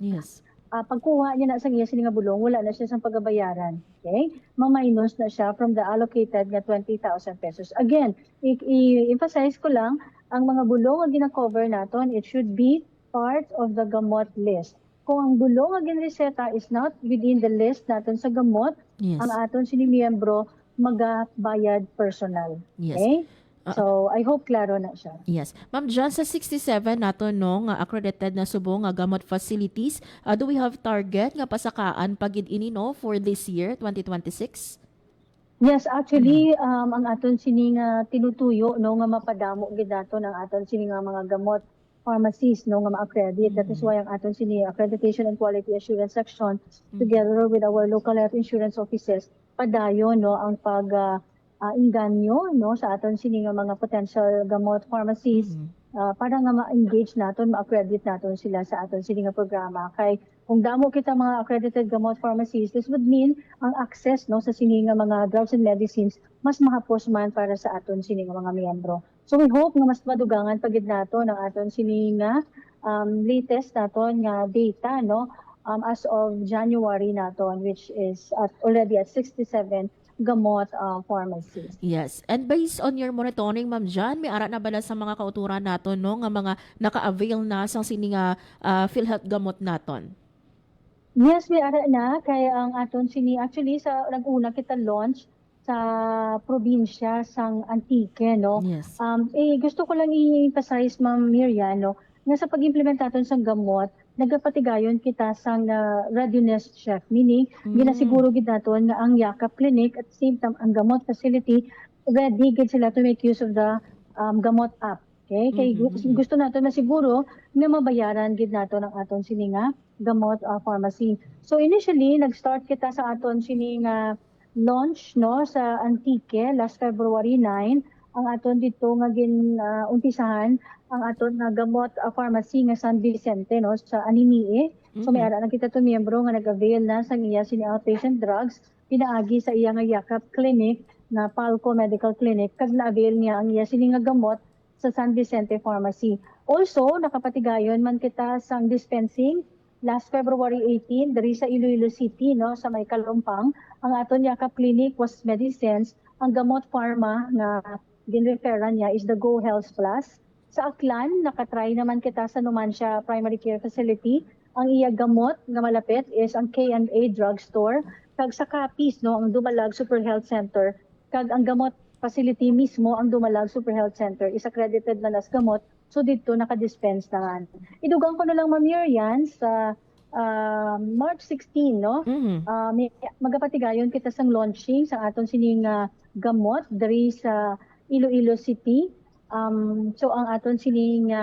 Pagkuha niya na sa iya sini nga bulong, wala na siya sa pagabayaran. Okay? Ma-minus na siya from the allocated nga 20,000 pesos. Again, i-emphasize ko lang, ang mga bulong nga gina-cover naton, it should be part of the gamot list. Kung ang bulong nga ginreseta is not within the list naton sa gamot, ang aton sini miyembro magabayad personal. Okay? So, I hope klaro na siya. Yes. Ma'am John, sa 67 nato no nga accredited na subong nga gamot facilities, do we have target nga pasakaan pagid ini no for this year 2026? Yes, actually ang aton sini nga tinutuyo no nga mapadamo gid naton ang aton sini nga mga gamot pharmacies no nga ma-accredit. That is why ang aton sini Accreditation and Quality Assurance Section together with our local health insurance offices padayon no ang pag inganyo no sa aton sini nga mga potential gamot pharmacies para nga ma-engage naton, ma-accredit naton sila sa aton sini nga programa. Kay kung damo kita mga accredited gamot pharmacies, this would mean ang access no sa sini nga mga drugs and medicines mas mahapos man para sa aton sini nga mga miyembro. So we hope nga mas madugangan pagid nato ng aton sini nga latest naton nga data no as of January naton, which is already at 67 gamot pharmacies. Yes. And based on your monitoring, Ma'am Jan, may ara na bala sa mga kauturan naton no nga mga naka-avail na sa sini nga PhilHealth gamot naton? Yes, may ara na kay ang aton sini actually sa nag-una kita launch sa probinsya sang Antique no. Yes. Gusto ko lang i-emphasize Ma'am Miriam no nga sa pag-implement naton sang gamot nagapatigayon kita sang readiness check, meaning ginasiguro gid naton nga ang Yakap Clinic at the same time ang gamot facility ready gid sila to make use of the gamot app. Okay? Kay gusto naton masiguro nga mabayaran gid naton ang aton sini nga gamot pharmacy. So initially nag-start kita sa aton sini nga launch no sa Antique last February 9 ang aton dito nga umpisahan ang aton nga gamot pharmacy nga San Vicente no sa Animie. So may ara na kita to miyembro nga nag-avail na sa iya sini outpatient drugs pinaagi sa iya nga Yakap Clinic na Palco Medical Clinic kag na-avail niya ang iya sini nga gamot sa San Vicente Pharmacy. Also nakapatigayon man kita sang dispensing last February 18 diri sa Iloilo City no sa may Kalumpang ang aton Yakap Clinic was Medicines. Ang gamot pharma nga ginreferan niya is the Go Health Plus. Sa Aklan nakatry naman kita sa Numancia Primary Care Facility. Ang iya gamot nga malapit is ang K&A Drugstore kag sa Capiz no ang Dumalag Super Health Center kag ang gamot facility mismo ang Dumalag Super Health Center is accredited na nas gamot. So dito naka-dispense naman. Idugang ko na lang Ma'am Miriam sa March 16 no. Magapatigayon kita sang launching sa aton sining gamot diri sa Iloilo City. So ang aton sining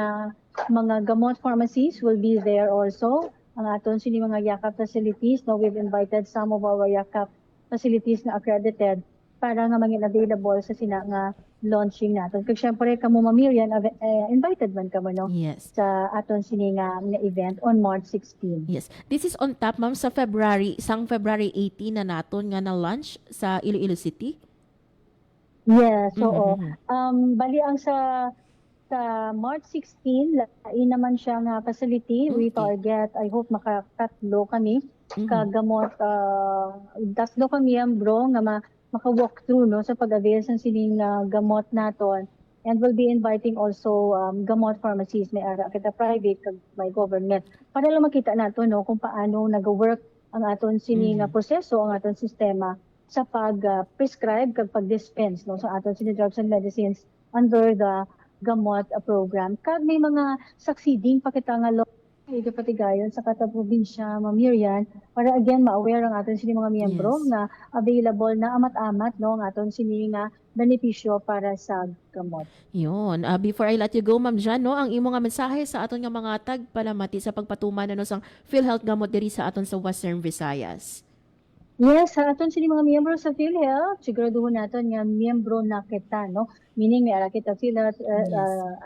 mga gamot pharmacies will be there also. Ang aton sining mga Yakap facilities no, we've invited some of our Yakap facilities na accredited para nga maging available sa sina nga launching natin. Kaya syempre, kamo Ma'am Miriam, invited man kamo no? Yes. Sa aton sini nga event on March 16. Yes. This is on top, Ma'am, sa February 18 na naton nga na launch sa Iloilo City? Yes, oo. Bali ang sa March 16, lain naman siya nga facility. We target, I hope makakatlo kami. Kagamot, tatlo kami ang bro nga maka-walk through no, sa pag-avail sa sining gamot naton. And we'll be inviting also gamot pharmacies, may ara kita private, kag may government. Para lang makita nato no, kung paano nag-work ang aton sining proseso, ang aton sistema sa pag-prescribe kag pag-dispense no, sa aton sining drugs and medicines under the gamot program. Kag may mga succeeding pa kita nga patigayon sa kataprobinsya Ma'am Miriam para again ma-aware ang aton sini mga miyembro na available na amat-amat no ang aton sini nga benepisyo para sa gamot. Yun. Before I let you go, Ma'am Jan, no, ang imo nga mensahe sa aton nga mga tagpalamati sa pagpatuman no sang PhilHealth gamot diri sa aton sa Western Visayas. Yes, sa aton sini mga miyembro sa PhilHealth, siguraduhon naton nga miyembro na kita no. Meaning may ara kita PhilHealth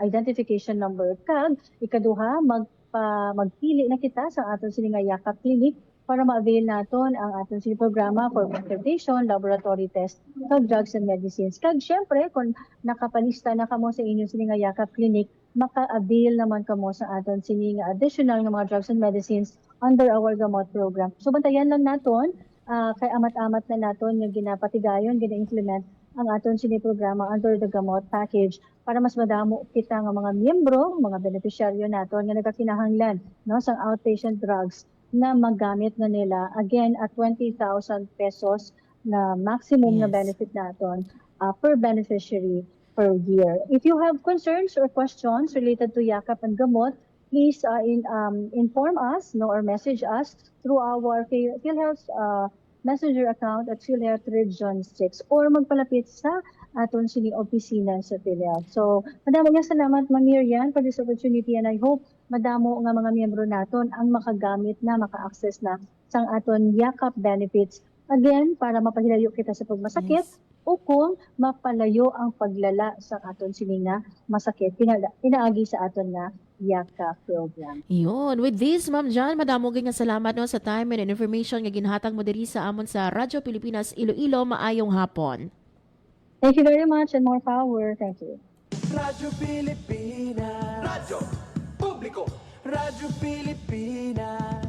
identification number kag ikaduha magpili na kita sa aton sini nga Yakap Clinic para ma-avail naton ang aton sini programa for consultation, laboratory test, kag drugs and medicines. Kag syempre kung nakapalista na kamo sa inyo sini nga Yakap Clinic, maka-avail naman kamo sa aton sini nga additional nga mga drugs and medicines under our gamot program. So bantayan lang naton kay amat-amat na naton nga ginapatigayon, gina-implement ang aton sini programa under the gamot package para mas madamo kita nga mga miyembro, mga beneficiaryo naton nga nagakinahanglan no sa outpatient drugs na magamit na nila again at 20,000 pesos na maximum na benefit naton per beneficiary per year. If you have concerns or questions related to Yakap and gamot, please inform us no, or message us through our PhilHealth messenger account at PhilHealth Region 6 or magpalapit sa aton sini opisina sa PhilHealth. So, madamo nga salamat, Ma'am Miriam, for this opportunity, and I hope madamo nga mga miyembro naton ang makagamit na, maka-access na sang aton yakap benefits. Again, para mapahilayo kita sa pagmasakit, o kung mapalayo ang paglala sa aton sini nga masakit, pinaagi sa aton nga yakap program. Yun. With this, Ma'am Jan, madamo nga salamat no, sa time and information nga ginhatag mo diri sa amon sa Radyo Pilipinas Iloilo. Maayong hapon. Thank you very much and more power. Thank you. Radyo Pilipinas. Radyo Publiko. Radyo Pilipinas.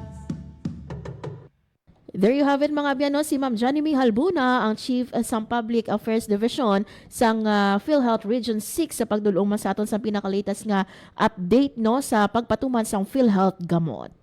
There you have it mga biyano, si Ma'am Johnny Halbuna, ang Chief sa Public Affairs Division sang PhilHealth Region 6 sa pagdulong sa aton sa pinakalatest nga update no sa pagpatuman sang PhilHealth gamot.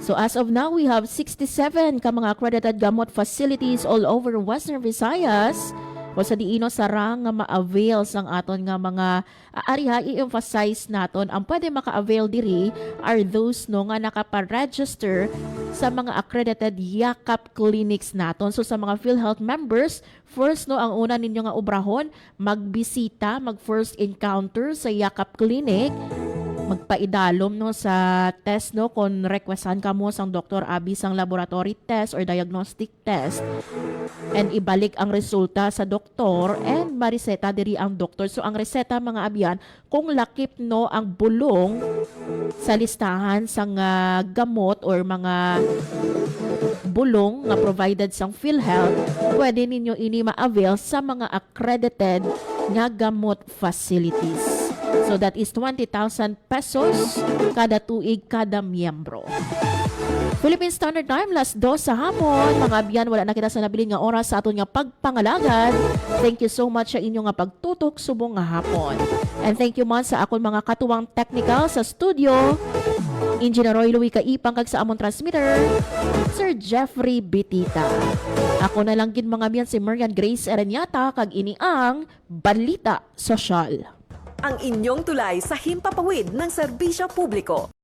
So as of now, we have 67 ka mga accredited gamot facilities all over Western Visayas. O sa diino sarang nga ma-avail sang aton nga mga ariha, i-emphasize naton ang pwede maka-avail diri are those no nga nakapa-register sa mga accredited yakap clinics naton. So sa mga PhilHealth members, first no ang una ninyo nga obrahon, magbisita, mag-first encounter sa yakap clinic, magpaidalom no sa test no kung requestan ka mo sang Dr. Abi sang laboratory test or diagnostic test, and ibalik ang resulta sa doktor and mareseta diri ang doktor. So ang reseta mga abyan, kung lakip no ang bulong sa listahan sang gamot or mga bulong nga provided sang PhilHealth, pwede ninyo ini ma-avail sa mga accredited nga gamot facilities. So that is 20,000 pesos kada tuig kada miyembro. Philippine Standard Time, last 2 sa hapon. Mga abyan, wala na kita sa nabilin nga oras sa aton nga pagpangalagad. Thank you so much sa inyo nga pagtutok subong nga hapon. And thank you man sa akon mga katuwang technical sa studio. Engineer Roy Louie Kaipang kag sa amon transmitter, Sir Jeffrey Bitita. Ako na lang gid mga abyan si Marian Grace Ereniata kag ini ang Balita Sosyal. Ang inyong tulay sa himpapawid ng serbisyo publiko.